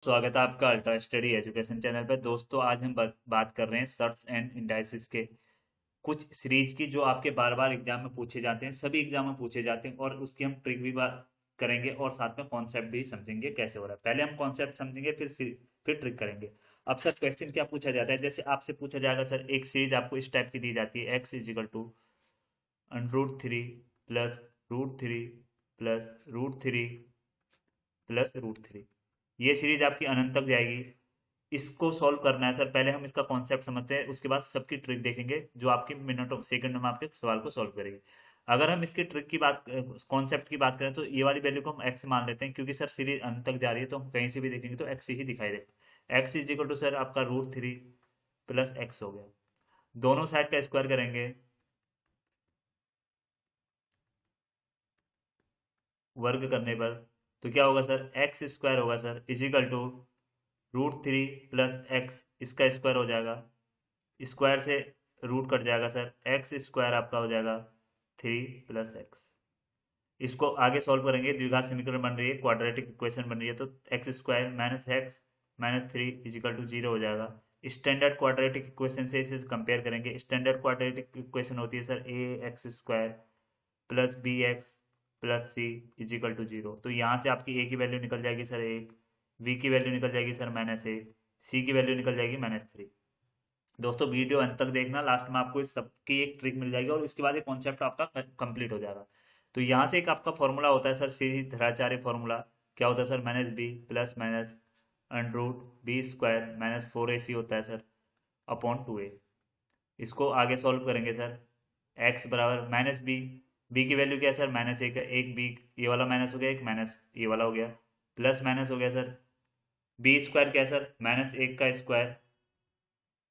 स्वागत है आपका अल्ट्रा स्टडी एजुकेशन चैनल पे। दोस्तों आज हम बात कर रहे हैं सर्च एंड इंडाइसिस के कुछ सीरीज की जो आपके बार बार एग्जाम में पूछे जाते हैं, सभी एग्जाम में पूछे जाते हैं और उसकी हम ट्रिक भी बात करेंगे और साथ में कॉन्सेप्ट भी समझेंगे कैसे हो रहा है। पहले हम कॉन्सेप्ट समझेंगे फिर ट्रिक करेंगे। अब सर क्वेश्चन क्या पूछा जाता है, जैसे आपसे पूछा जाएगा सर एक सीरीज आपको इस टाइप की दी जाती है, x equal to √3 plus √3 plus √3 plus √3। ये सीरीज आपकी अनंत तक जाएगी। इसको सॉल्व करना है सर, पहले हम इसका कॉन्सेप्ट समझते हैं, उसके बाद सबकी ट्रिक देखेंगे जो आपके मिनटों सेकंड में आपके सवाल को सॉल्व करेगी। अगर हम इसकी ट्रिक की बात कॉन्सेप्ट की बात करें तो ये वाली वैल्यू को हम एक्स मान लेते हैं, क्योंकि सर सीरीज अंत तक जा रही है तो हम कहीं से भी देखेंगे तो एक्स ही दिखाई देगा। X is equal to sir आपका √3 प्लस एक्स हो गया। दोनों साइड का स्क्वायर करेंगे, वर्ग करने पर तो क्या होगा सर, एक्स स्क्वायर होगा sir equal to √3 plus x, इसका स्क्वायर हो जाएगा, स्क्वायर से रूट कट जाएगा सर, एक्स स्क्वायर आपका हो जाएगा 3 + एक्स। इसको आगे सॉल्व करेंगे, द्विघात समीकरण बन रही है, क्वाड्रेटिक इक्वेशन बन रही है, तो x square minus x minus 3 equal to 0 हो जाएगा। स्टैंडर्ड क्वाड्रेटिक इक्वेशन से इसे कंपेयर करेंगे। स्टैंडर्ड क्वाड्रेटिक इक्वेशन होती है sir a x square plus b x plus c equal to 0। तो यहाँ से आपकी ए की वैल्यू निकल जाएगी सर 1, बी की वैल्यू निकल जाएगी सर -1, सी की वैल्यू निकल जाएगी -3। दोस्तों वीडियो अंत तक देखना, लास्ट में आपको इस सबकी एक ट्रिक मिल जाएगी और इसके बाद ये कॉन्सेप्ट आपका कंप्लीट हो जाएगा। तो यहाँ से एक आपका फॉर्मूला होता है सर, सीधी धराचार्य फॉर्मूला। क्या होता है sir, -b plus minus √b² -4ac होता है सर अपॉन 2a। इसको आगे सॉल्व करेंगे सर, x बराबर -b, b की वैल्यू क्या है सर -1 है, एक b ये वाला माइनस हो गया, एक माइनस ये वाला हो गया, प्लस माइनस हो गया सर, b² क्या है सर -1 का स्क्वायर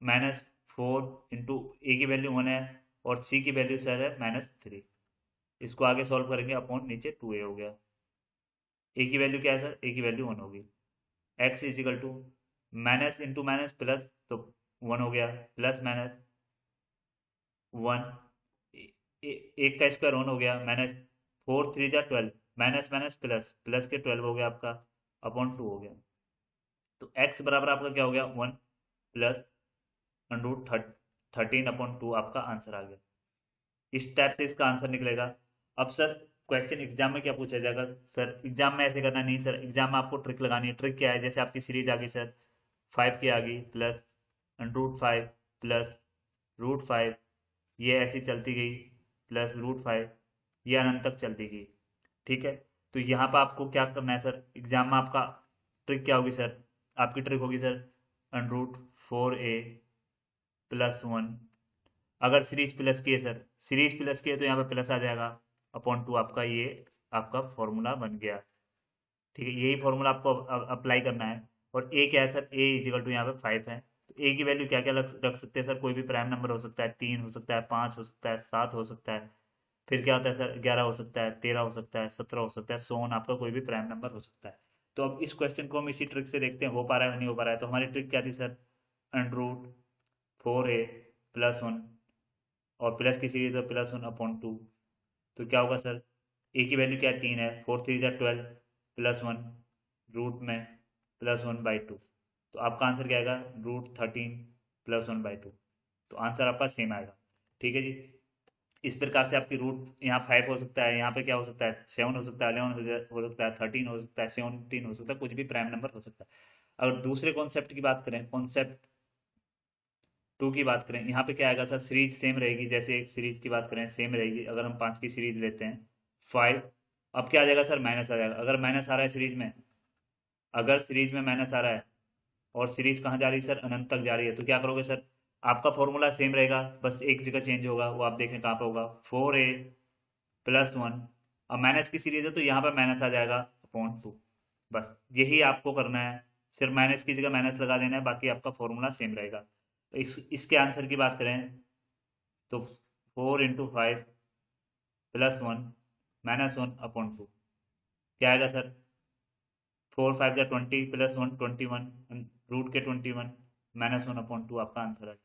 -4 इंटू ए की वैल्यू 1 है और सी की वैल्यू सर है -3। इसको आगे सॉल्व करेंगे अपॉन नीचे 2a हो गया। ए की वैल्यू क्या है सर, ए की वैल्यू 1 होगी। X equal to minus into minus plus, तो 1 हो गया, प्लस माइनस 1, एक का स्क्वायर 1 हो गया, -4 3 = 12, माइनस माइनस प्लस, प्लस के 12 हो गया आपका अपॉन 2 हो गया। तो एक्स बराबर आपका क्या हो गया 1 प्लस √ 13/2 आपका आंसर आ गया। इस टाइप से इसका आंसर निकलेगा। अब सर क्वेश्चन एग्जाम में क्या पूछा जाएगा, सर एग्जाम में ऐसे करना नहीं सर, एग्जाम में आपको ट्रिक लगानी है। ट्रिक क्या है, जैसे आपकी सीरीज आ गई सर 5 की आ गई प्लस √5 प्लस √5, ये ऐसी चलती गई प्लस √5, ये अनंत तक चलती गई। ठीक है, तो यहाँ पर आपको क्या करना है सर, एग्जाम में आपका ट्रिक क्या होगी सर, आपकी ट्रिक होगी सर √4a प्लस 1। अगर सीरीज प्लस की है सर, सीरीज प्लस की है तो यहाँ पे प्लस आ जाएगा अपॉन 2, आपका ये आपका फॉर्मूला बन गया। ठीक है, यही फॉर्मूला आपको अप्लाई करना है। और ए क्या है सर, ए इजिकल टू यहाँ पे 5 है, तो ए की वैल्यू क्या क्या रख सकते हैं सर, कोई भी प्राइम नंबर हो सकता है, 3 हो सकता है, 5 हो सकता है, 7 हो सकता है, फिर क्या होता है सर 11 हो सकता है, 13 हो सकता है, 17 हो सकता है, सो ऑन आपका कोई भी प्राइम नंबर हो सकता है। तो अब इस क्वेश्चन को हम इसी ट्रिक से देखते हैं हो पा रहा है नहीं हो पा रहा है। तो हमारी ट्रिक क्या थी सर, √4a प्लस 1, और प्लस की सीरीज है +1/2। तो क्या होगा सर, ए की वैल्यू क्या है 3 है, 4 3 = 12 प्लस 1 रूट में +1/2। तो आपका आंसर क्या आएगा √13 +1/2। तो आंसर आपका सेम आएगा। ठीक है जी, इस प्रकार से आपकी रूट यहाँ 5 हो सकता है, यहाँ पे क्या हो सकता है 7 हो सकता है, 11 हो सकता है, 13 हो सकता है, 17 हो सकता है, कुछ भी प्राइम नंबर हो सकता है। अगर दूसरे कॉन्सेप्ट की बात करें, कॉन्सेप्ट 2 की बात करें, यहाँ पे क्या आएगा सर, सीरीज सेम रहेगी, जैसे एक सीरीज की बात करें सेम रहेगी। अगर हम 5 की सीरीज लेते हैं 5, अब क्या आ जाएगा सर माइनस आ जाएगा। अगर माइनस आ रहा है सीरीज में, अगर सीरीज में माइनस आ रहा है और सीरीज कहाँ जा रही है सर, अनंत तक जा रही है, तो क्या करोगे सर, आपका फॉर्मूला सेम रहेगा, बस एक जगह चेंज होगा, वो आप देखें कहाँ पे होगा, 4a प्लस 1। अब माइनस की सीरीज है तो यहाँ पे माइनस आ जाएगा अपॉन 2। बस यही आपको करना है, सिर्फ माइनस की जगह माइनस लगा देना है, बाकी आपका फॉर्मूला सेम रहेगा। तो इसके आंसर की बात करें तो 4 × 5 प्लस 1 -1/2 क्या आएगा सर, 4 5 = 20 प्लस 1 21, रूट के 21 -1/2 आपका आंसर है।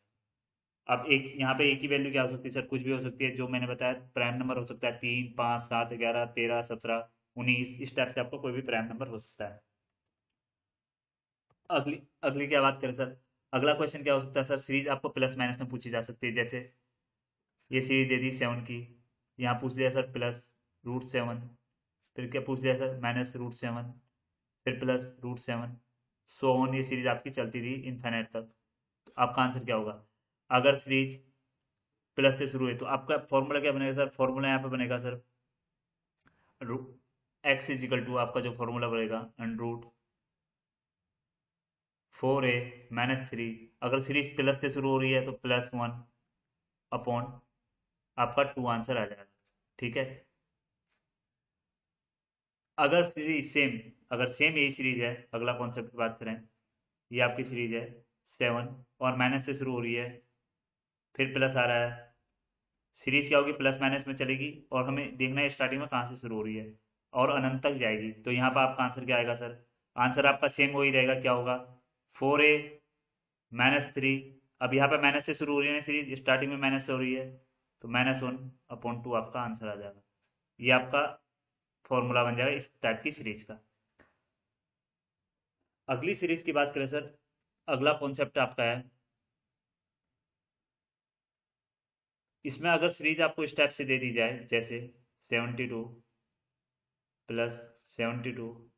अब एक यहाँ पे एक ही वैल्यू क्या हो सकती है सर, कुछ भी हो सकती है, जो मैंने बताया प्राइम नंबर हो सकता है 3 5 7 11 13 17 19, इस टाइप से आपको कोई भी प्राइम नंबर हो सकता है। अगली अगली क्या बात करें सर? अगला क्वेश्चन क्या हो सकता है सर? सीरीज आपको प्लस माइनस में पूछी जा सकती है। जैसे ये सीरीज दे दी 7 की, यहाँ पूछ दिया सर +√7, फिर क्या पूछ दिया सर -√7, फिर +√7, सो ऑन। ये सीरीज आपकी चलती रही इनफाइनाइट तक। तो आपका आंसर क्या होगा? अगर सीरीज प्लस से शुरू हुई तो आपका फॉर्मूला क्या बनेगा सर? फॉर्मूला यहाँ पे बनेगा सर x आपका जो फॉर्मूला बनेगा √4a-3। अगर सीरीज प्लस से शुरू हो रही है तो +1 आपका 2 आंसर आ जाएगा। ठीक है। अगर सीरीज सेम, अगर सेम यही सीरीज है, अगला कॉन्सेप्ट की बात करें, ये आपकी सीरीज है 7 और माइनस से शुरू हो रही है, फिर प्लस आ रहा है। सीरीज क्या होगी? प्लस माइनस में चलेगी और हमें देखना है स्टार्टिंग में कहाँ से शुरू हो रही है और अनंत तक जाएगी। तो यहाँ पर आपका आंसर क्या आएगा सर? आंसर आपका सेम वही रहेगा। क्या होगा? 4a-3। अब यहाँ पे माइनस से शुरू हो रही है ना सीरीज, स्टार्टिंग में माइनस से हो रही है, तो -1/2 आपका आंसर आ जाएगा। ये आपका फॉर्मूला बन जाएगा इस टाइप की सीरीज का। अगली सीरीज की बात करें सर, अगला कॉन्सेप्ट आपका है, इसमें अगर सीरीज आपको इस टाइप से दे दी जाए, जैसे 72 +72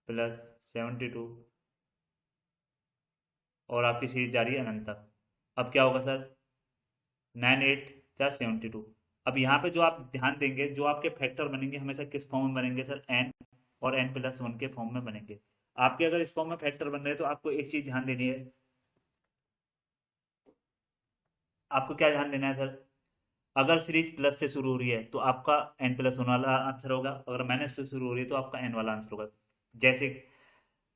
+72 और आपकी सीरीज जा रही है अनंत तक। अब क्या होगा सर? 9 8 4 72। अब यहाँ पे जो आप ध्यान देंगे, जो आपके फैक्टर बनेंगे हमेशा किस फॉर्म में बनेंगे सर? n और n+1 के फॉर्म में बनेंगे। आपके अगर इस फॉर्म में फैक्टर बन रहे हैं तो आपको एक चीज ध्यान देनी है। आपको क्या ध्यान देना है सर? अगर सीरीज प्लस से शुरू हो रही है तो आपका n+1 वाला आंसर होगा, अगर माइनस से शुरू हो रही है तो आपका n वाला आंसर होगा। जैसे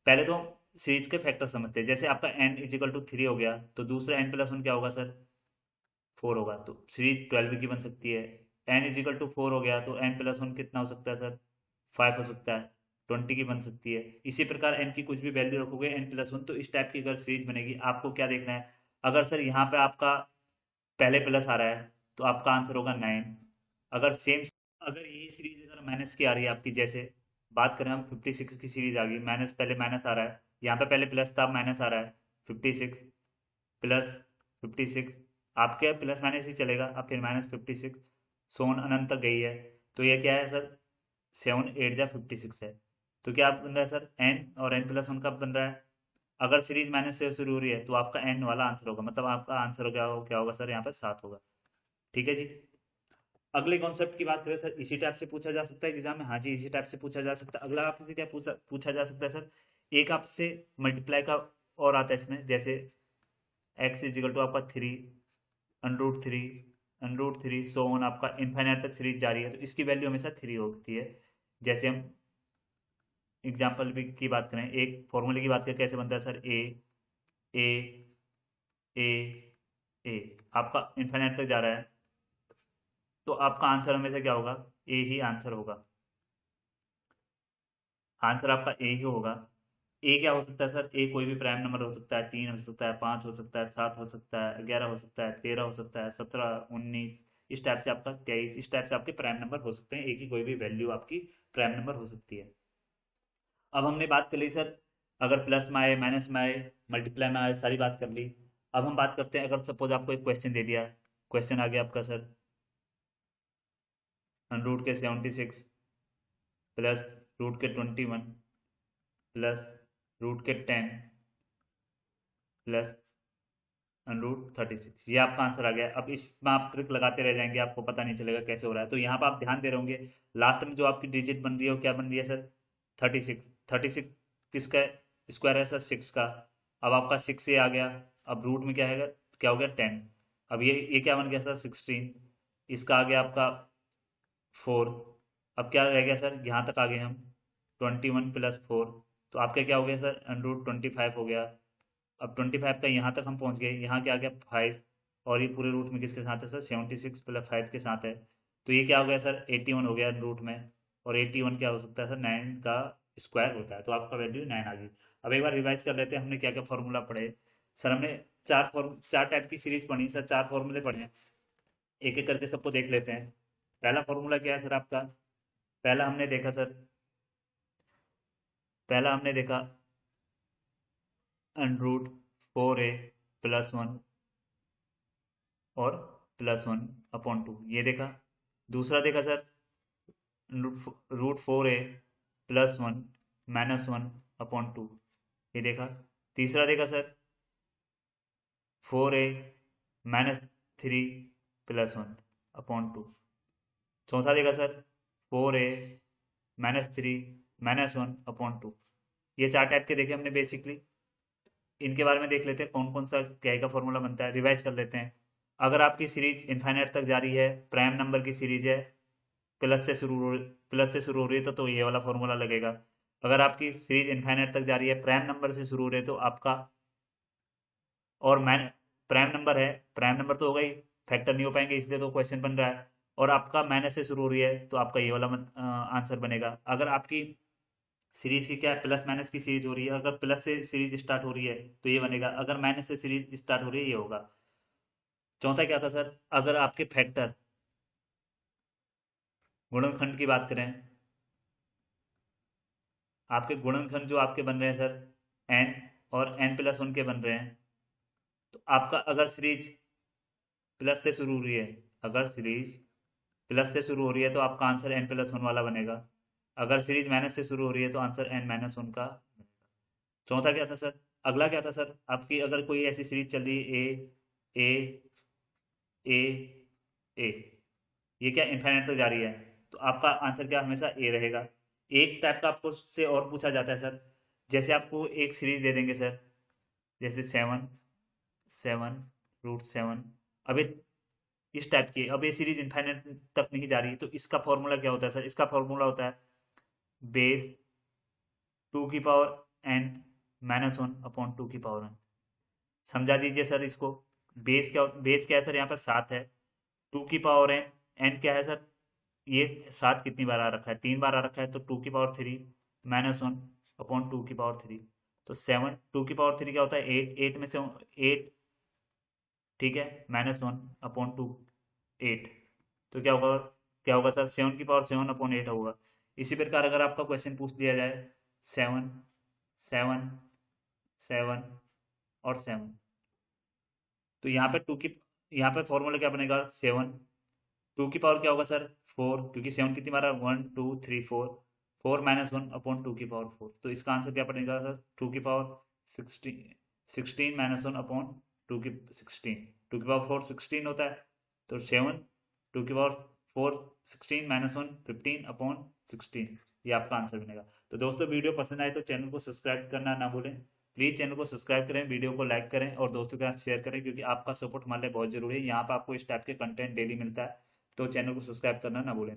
पहले तो हम सीरीज के फैक्टर समझते हैं। जैसे आपका n = 3 हो गया तो दूसरा n+1 क्या होगा सर? 4 होगा, तो सीरीज 12 की बन सकती है। n = 4 हो गया तो n+1 कितना हो सकता है सर? 5 हो सकता है। 20 की बन सकती है। इसी प्रकार n की कुछ भी वैल्यू रखोगे n+1, तो इस टाइप की अगर सीरीज बनेगी। आपको क्या देखना है? अगर सर यहाँ पे आपका पहले प्लस आ रहा है तो आपका आंसर होगा 9। अगर सेम, अगर यही सीरीज अगर माइनस की आ रही है आपकी, जैसे बात करें हम 56 की सीरीज आ गई, माइनस पहले माइनस आ रहा है, यहाँ पे पहले प्लस था माइनस आ रहा है, 56 +56, आपके प्लस माइनस ही चलेगा। अब फिर -56, सोन अनंत तक गई है। तो ये क्या है सर? 7 8 जा 56 है। तो क्या बन रहा है सर? n और n+1 कब बन रहा है? अगर सीरीज माइनस से शुरू हो रही है तो आपका n वाला आंसर होगा, मतलब आपका आंसर क्या होगा सर? यहाँ पर 7 होगा। ठीक है जी। अगले कॉन्सेप्ट की बात करें सर, इसी टाइप से पूछा जा सकता है एग्जाम में। हाँ जी, इसी टाइप से पूछा जा सकता है। अगला आपसे क्या पूछा जा सकता है सर? एक आपसे मल्टीप्लाई का और आता है इसमें, जैसे x = आपका 3 √3 √3 सो ऑन, आपका इनफाइनाइट तक सीरीज जा रही है तो इसकी वैल्यू हमेशा 3 होती है। जैसे हम एग्जाम्पल भी की बात करें, एक फॉर्मूले की बात करें, कैसे बनता है सर? ए ए ए, आपका इनफाइनाइट तक जा रहा है तो आपका आंसर हमेशा क्या होगा? ए ही आंसर होगा। आंसर आपका ए ही होगा। ए क्या हो सकता है सर? ए कोई भी प्राइम नंबर हो सकता है। 3 हो सकता है, 5 हो सकता है, 7 हो सकता है, 11 हो सकता है, 13 हो सकता है, 17 19, इस टाइप से आपका 23, इस टाइप से आपके प्राइम नंबर हो सकते हैं। ए की कोई भी वैल्यू आपकी प्राइम नंबर हो सकती है। अब हमने बात कर ली सर, अगर प्लस में आए, माइनस में आए, मल्टीप्लाई में आए, सारी बात कर ली। अब हम बात करते हैं, अगर सपोज आपको एक क्वेश्चन दे दिया, क्वेश्चन आ गया आपका सर √76 +√21 +√10 +√36, ये आपका आंसर आ गया। अब इसमें आप ट्रिक लगाते रह जाएंगे, आपको पता नहीं चलेगा कैसे हो रहा है। तो यहाँ पर आप ध्यान दे रहे होंगे, लास्ट में जो आपकी डिजिट बन रही है वो क्या बन रही है सर? 36। 36 किसका स्क्वायर है सर? 6 का। अब आपका 6 से आ गया, अब रूट में क्या है, क्या हो गया? 10। अब ये क्या बन गया सर? 16। इसका आ गया आपका 4। अब क्या रह गया सर? यहाँ तक आ गए हम, 21 + 4, तो आपका क्या हो गया सर? √25 हो गया। अब 25 का यहाँ तक हम पहुँच गए, यहाँ क्या आ गया? 5। और ये पूरे रूट में किसके साथ है सर? 76 + 5 के साथ है। तो ये क्या हो गया सर? 81 हो गया रूट में। और 81 क्या हो सकता है सर? 9 का स्क्वायर होता है। तो आपका वैल्यू 9 आ गई। अब एक बार रिवाइज कर लेते हैं, हमने क्या क्या फॉर्मूला पढ़े सर? हमने चार टाइप की सीरीज पढ़ी सर, 4 फॉर्मूले पढ़े हैं। एक एक करके सबको देख लेते हैं। पहला फॉर्मूला क्या है सर आपका? पहला हमने देखा सर, पहला हमने देखा √4a +1 और +1/2 ये देखा। दूसरा देखा सर √4a +1 -1/2 ये देखा। तीसरा देखा सर 4a -3 +1/2। चौथा देखा सर 4a -3 -1/2। ये चार टाइप के देखे हमने बेसिकली। इनके बारे में देख लेते हैं कौन कौन सा क्या का फॉर्मूला बनता है, रिवाइज कर लेते हैं। अगर आपकी सीरीज इनफाइनाइट तक जा रही है, प्राइम नंबर की सीरीज है, प्लस से शुरू हो रही है तो ये वाला फॉर्मूला लगेगा। अगर आपकी सीरीज इनफाइनाइट तक जा रही है, प्राइम नंबर से शुरू हो रही है तो आपका, और मैन प्राइम नंबर है, प्राइम नंबर तो होगा ही, फैक्टर नहीं हो पाएंगे इसलिए तो क्वेश्चन बन रहा है, और आपका माइनस से शुरू हो रही है तो आपका ये वाला आंसर बनेगा। अगर आपकी सीरीज की क्या है, प्लस माइनस की सीरीज हो रही है, अगर प्लस से सीरीज स्टार्ट हो रही है तो ये बनेगा, अगर माइनस से सीरीज स्टार्ट हो रही है ये होगा। चौथा क्या था सर, अगर आपके फैक्टर गुणनखंड की बात करें, आपके गुणनखंड जो आपके बन रहे हैं सर एन और n+1 के बन रहे हैं, तो आपका अगर सीरीज प्लस से शुरू हो रही है, अगर सीरीज प्लस से शुरू हो रही है तो आपका आंसर n+1 वाला बनेगा। अगर सीरीज माइनस से शुरू हो रही है तो आंसर n-1 का बनेगा। चौथा क्या था सर, अगला क्या था सर, आपकी अगर कोई ऐसी सीरीज चल रही है ए ए ए, ये क्या इनफाइनाइट तक जा रही है, तो आपका आंसर क्या हमेशा ए रहेगा। एक टाइप का आपको से और पूछा जाता है सर, जैसे आपको एक सीरीज दे देंगे सर, जैसे 7 अब इस टाइप की, अब ये सीरीज इनफाइनाइट तक नहीं जा रही तो इसका फॉर्मूला क्या होता है सर, इसका फॉर्मूला होता है बेस 2n-1/2 समझा दीजिए सर इसको। बेस क्या है सर, यहाँ पर 7 है, 2n क्या है सर, ये 7 कितनी बार आ रखा है, 3 बार आ रखा है, तो 2^3 -1/2 तो 2^3 क्या होता है 8, 8 में से 8, ठीक है, -1/2 8, तो क्या होगा सर 7^7/8 होगा। इसी प्रकार अगर आपका क्वेश्चन पूछ दिया जाए 7 7 7 और 7, तो यहाँ पे फॉर्मूला क्या बनेगा 7, 2 क्या होगा सर 4, क्योंकि 7 कितनी बार 1 2 3 4, 4 -1/2 तो इसका आंसर क्या बनेगा सर 2^16, 16 -1/2 2^4 16 होता है, तो 7 2^4 16 -1 15/16 ये आपका आंसर बनेगा। तो दोस्तों वीडियो पसंद आए तो चैनल को सब्सक्राइब करना ना भूलें, प्लीज चैनल को सब्सक्राइब करें, वीडियो को लाइक करें और दोस्तों के साथ शेयर करें, क्योंकि आपका सपोर्ट हमारे लिए बहुत जरूरी है। यहाँ पर आपको इस टाइप के कंटेंट डेली मिलता है, तो चैनल को सब्सक्राइब करना ना भूलें।